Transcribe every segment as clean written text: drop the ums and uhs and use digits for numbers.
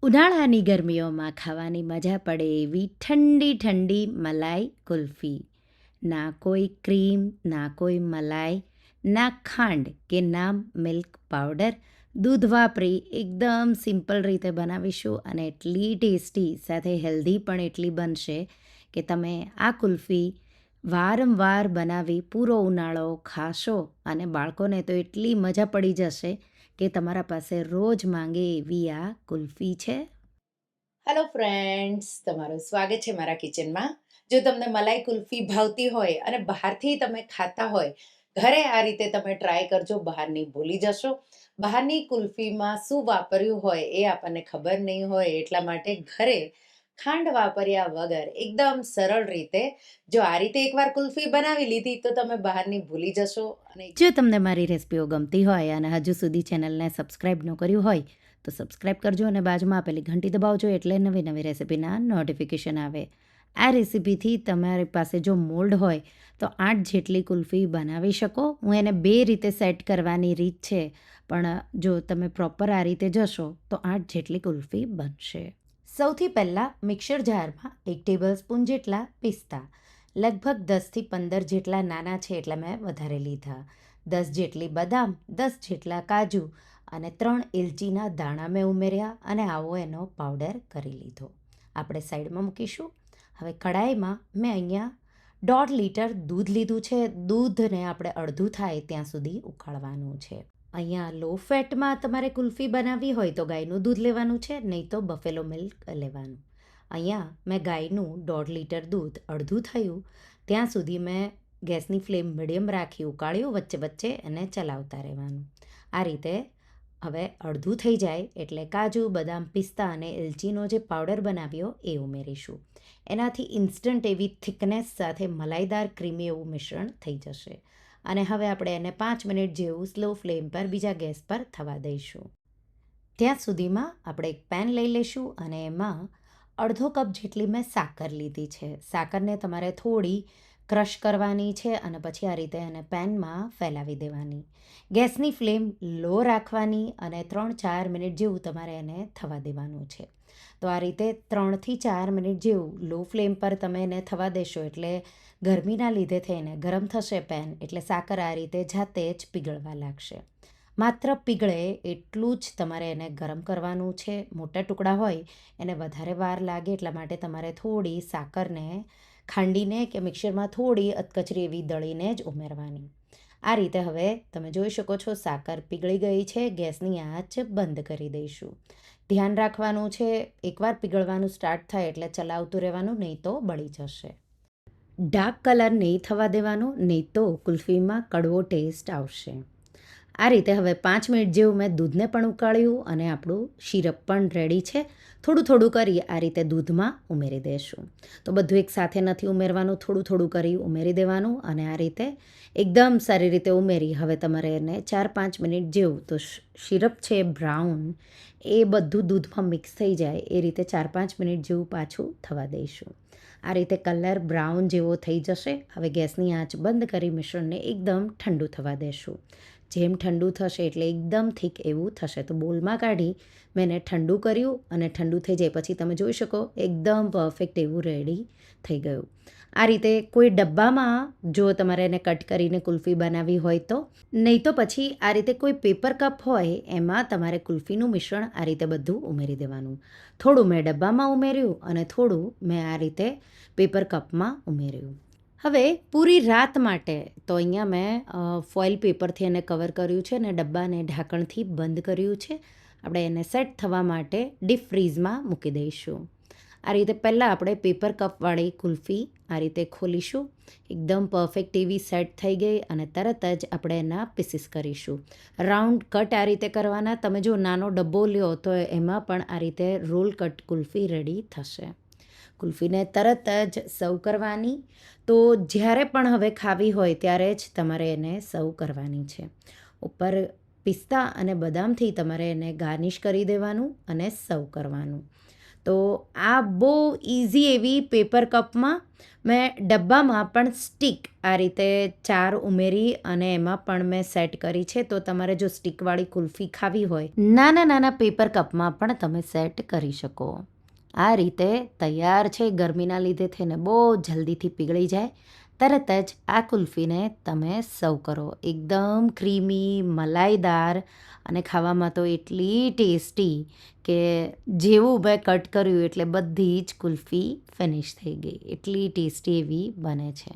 ઉનાળાની ગરમીઓમાં ખાવાની મજા પડે એવી ઠંડી ઠંડી મલાઈ કુલ્ફી. ના કોઈ ક્રીમ, ના કોઈ મલાઈ, ના ખાંડ કે ના મિલ્ક પાવડર. દૂધ વાપરી એકદમ સિમ્પલ રીતે બનાવીશું અને એટલી ટેસ્ટી સાથે હેલ્ધી પણ એટલી બનશે કે તમે આ કુલ્ફી વારંવાર બનાવી પૂરો ઉનાળો ખાશો અને બાળકોને તો એટલી મજા પડી જશે કે તમારા પાસે રોજ માંગે એવી આ કુલ્ફી છે. હેલો ફ્રેન્ડ્સ, તમારું સ્વાગત છે મારા કિચનમાં. જો તમને મલાઈ કુલ્ફી ભાવતી હોય અને બહારથી તમે ખાતા હોય, ઘરે આ રીતે તમે ટ્રાય કરજો, બહારની ભૂલી જશો. બહારની કુલ્ફીમાં શું વાપર્યું હોય એ આપણને ખબર નહીં હોય, એટલા માટે ઘરે ખાંડ વાપર્યા વગર એકદમ સરળ રીતે જો આ રીતે એકવાર કુલ્ફી બનાવી લીધી તો તમે બહારની ભૂલી જશો. અને જો તમને મારી રેસિપીઓ ગમતી હોય અને હજુ સુધી ચેનલને સબસ્ક્રાઈબ ન કર્યું હોય તો સબસ્ક્રાઈબ કરજો અને બાજુમાં આપેલી ઘંટી દબાવજો એટલે નવી નવી રેસિપીના નોટિફિકેશન આવે. આ રેસિપીથી તમારી પાસે જો મોલ્ડ હોય તો 8 જેટલી કુલ્ફી બનાવી શકો. હું એને 2 રીતે સેટ કરવાની રીત છે, પણ જો તમે પ્રોપર આ રીતે જશો તો 8 જેટલી કુલ્ફી બનશે. સૌથી પહેલાં મિક્સર જારમાં 1 ટેબલસ્પૂન જેટલા પિસ્તા, લગભગ 10થી 15 જેટલા નાના છે એટલે મેં વધારે લીધા, 10 જેટલી બદામ, 10 જેટલા કાજુ અને 3 એલચીના દાણા મેં ઉમેર્યા અને આવો એનો પાવડર કરી લીધો. આપણે સાઈડમાં મૂકીશું. હવે કડાઈમાં મેં અહીંયા 1.5 લીટર દૂધ લીધું છે. દૂધને આપણે અડધું થાય ત્યાં સુધી ઉકાળવાનું છે. અહીંયા લો ફેટમાં તમારે કુલ્ફી બનાવવી હોય તો ગાયનું દૂધ લેવાનું છે, નહીં તો બફેલો મિલ્ક લેવાનું. અહીંયા મેં ગાયનું 1.5 લીટર દૂધ અડધું થયું ત્યાં સુધી મેં ગેસની ફ્લેમ મીડિયમ રાખી ઉકાળ્યું, વચ્ચે વચ્ચે એને ચલાવતા રહેવાનું. આ રીતે હવે અડધું થઈ જાય એટલે કાજુ, બદામ, પિસ્તા અને એલચીનો જે પાવડર બનાવ્યો એ ઉમેરીશું. એનાથી ઇન્સ્ટન્ટ એવી થિકનેસ સાથે મલાઈદાર ક્રીમી એવું મિશ્રણ થઈ જશે. અને હવે આપણે એને 5 મિનિટ જેવું સ્લો ફ્લેમ પર બીજા ગેસ પર થવા દઈશું. ત્યાં સુધીમાં આપણે એક પેન લઈ લઈશું અને એમાં અડધો કપ જેટલી મેં સાકર લીધી છે. સાકરને તમારે થોડી ક્રશ કરવાની છે અને પછી આ રીતે એને પેનમાં ફેલાવી દેવાની. ગેસની ફ્લેમ લો રાખવાની અને 3-4 મિનિટ જેવું તમારે એને થવા દેવાનું છે. તો આ રીતે 3થી 4 મિનિટ જેવું લો ફ્લેમ પર તમે એને થવા દેશો એટલે ગરમીના લીધે થઈને ગરમ થશે પેન, એટલે સાકર આ રીતે જાતે જ પીગળવા લાગશે. માત્ર પીગળે એટલું જ તમારે એને ગરમ કરવાનું છે. મોટા ટુકડા હોય એને વધારે વાર લાગે, એટલા માટે તમારે થોડી સાકરને ખાંડીને કે મિક્સરમાં થોડી અધકચરી એવી દળીને જ ઉમેરવાની. આ રીતે હવે તમે જોઈ શકો છો સાકર પીગળી ગઈ છે. ગેસની આંચ બંધ કરી દઈશું. ધ્યાન રાખવાનું છે, એકવાર પીગળવાનું સ્ટાર્ટ થાય એટલે ચલાવતું રહેવાનું, નહીં તો બળી જશે. ડાર્ક કલર નહીં થવા દેવાનો, નહીં તો કુલ્ફીમાં કડવો ટેસ્ટ આવશે. આ રીતે હવે 5 મિનિટ જેવું મેં દૂધને પણ ઉકાળ્યું અને આપણું શીરપ પણ રેડી છે. થોડું થોડું કરી આ રીતે દૂધમાં ઉમેરી દઈશું. તો બધું એક સાથે નથી ઉમેરવાનું, થોડું થોડું કરી ઉમેરી દેવાનું અને આ રીતે એકદમ સારી રીતે ઉમેરી હવે તમારે એને 4-5 મિનિટ જેવું, તો શીરપ છે બ્રાઉન એ બધું દૂધમાં મિક્સ થઈ જાય એ રીતે 4-5 મિનિટ જેવું પાછું થવા દઈશું. આ રીતે કલર બ્રાઉન જેવો થઈ જશે. હવે ગેસની આંચ બંધ કરી મિશ્રણને એકદમ ઠંડુ થવા દેશું. જેમ ઠંડુ થશે એટલે એકદમ થીક એવું થશે. તો બોલમાં કાઢી મેં એને ઠંડુ કર્યું અને ઠંડુ થઈ જાય પછી તમે જોઈ શકો એકદમ પરફેક્ટ એવું રેડી થઈ ગયું. આ રીતે કોઈ ડબ્બામાં જો તમારે એને કટ કરીને કુલ્ફી બનાવવી હોય તો, નહીં તો પછી આ રીતે કોઈ પેપર કપ હોય એમાં તમારે કુલ્ફીનું મિશ્રણ આ રીતે બધું ઉમેરી દેવાનું. થોડું મેં ડબ્બામાં ઉમેર્યું અને થોડું મેં આ રીતે પેપર કપમાં ઉમેર્યું. હવે પૂરી રાત માટે તો અહીંયા મેં ફોઇલ પેપરથી એને કવર કર્યું છે અને ડબ્બાને ઢાંકણથી બંધ કર્યું છે. આપણે એને સેટ થવા માટે ડીપ ફ્રીઝમાં મૂકી દઈશું. આ રીતે પહેલાં આપણે પેપર કપવાળી કુલ્ફી આ રીતે ખોલીશું. એકદમ પરફેક્ટ એવી સેટ થઈ ગઈ અને તરત જ આપણે એના પીસીસ કરીશું. રાઉન્ડ કટ આ રીતે કરવાના. તમે જો નાનો ડબ્બો લ્યો તો એમાં પણ આ રીતે રોલ કટ કુલ્ફી રેડી થશે. કુલ્ફીને તરત જ સર્વ કરવાની. તો જ્યારે પણ હવે ખાવી હોય ત્યારે જ તમારે એને સર્વ કરવાની છે. ઉપર પિસ્તા અને બદામથી તમારે એને ગાર્નિશ કરી દેવાનું અને સર્વ કરવાનું. તો આ બહુ ઇઝી એવી પેપર કપમાં મેં ડબ્બામાં પણ સ્ટીક આ રીતે 4 ઉમેરી અને એમાં પણ મેં સેટ કરી છે. તો તમારે જો સ્ટીકવાળી કુલ્ફી ખાવી હોય નાના નાના પેપર કપમાં પણ તમે સેટ કરી શકો. આ રીતે તૈયાર છે. ગરમીના લીધે થઈને બહુ જલ્દીથી પીગળી જાય. તરત જ આ કુલ્ફીને તમે સર્વ કરો. એકદમ ક્રીમી, મલાઈદાર અને ખાવામાં તો એટલી ટેસ્ટી કે જેવું મેં કટ કર્યું એટલે બધી જ કુલ્ફી ફિનિશ થઈ ગઈ. એટલી ટેસ્ટી એવી બને છે.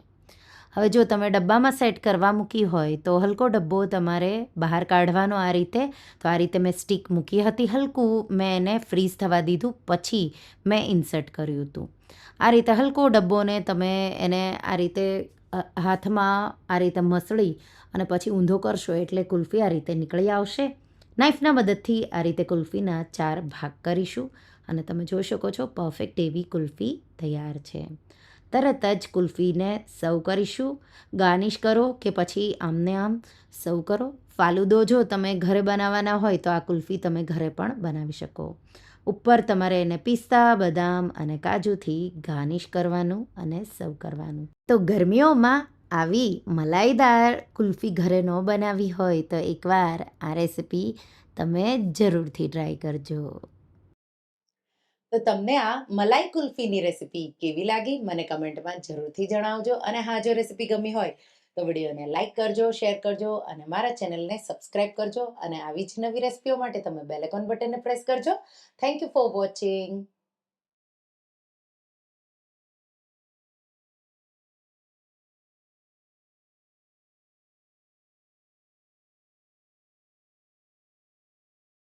હવે જો તમે ડબ્બામાં સેટ કરવા મૂકી હોય તો હલકો ડબ્બો તમારે બહાર કાઢવાનો આ રીતે. તો આ રીતે મેં સ્ટીક મૂકી હતી હલકું, મેં એને ફ્રીઝ થવા દીધું, પછી મેં ઇન્સર્ટ કર્યું હતું. આ રીતે હલકો ડબ્બોને તમે એને આ રીતે હાથમાં આ રીતે મસળી અને પછી ઊંધો કરશો એટલે કુલ્ફી આ રીતે નીકળી આવશે. નાઈફના મદદથી આ રીતે કુલ્ફીના 4 ભાગ કરીશું અને તમે જોઈ શકો છો પરફેક્ટ એવી કુલ્ફી તૈયાર છે. તરત જ કુલ્ફીને સર્વ કરીશું. ગાર્નિશ કરો કે પછી આમને આમ સર્વ કરો. ફાલુદો જો તમે ઘરે બનાવવાના હોય તો આ કુલ્ફી તમે ઘરે પણ બનાવી શકો. ઉપર તમારે એને પિસ્તા, બદામ અને કાજુથી ગાર્નિશ કરવાનું અને સર્વ કરવાનું. તો ગરમીઓમાં આવી મલાઈદાર કુલ્ફી ઘરે ન બનાવી હોય તો એકવાર આ રેસિપી તમે જરૂરથી ટ્રાય કરજો. તો તમને આ મલાઈ કુલ્ફીની રેસિપી કેવી લાગી મને કમેન્ટમાં જરૂરથી જણાવજો. અને હા, જો રેસિપી ગમી હોય તો વિડીયોને લાઈક કરજો, શેર કરજો અને મારા ચેનલને સબસ્ક્રાઈબ કરજો. અને આવી જ નવી રેસિપીઓ માટે તમે બેલ આઇકોન બટનને પ્રેસ કરજો. Thank you for watching.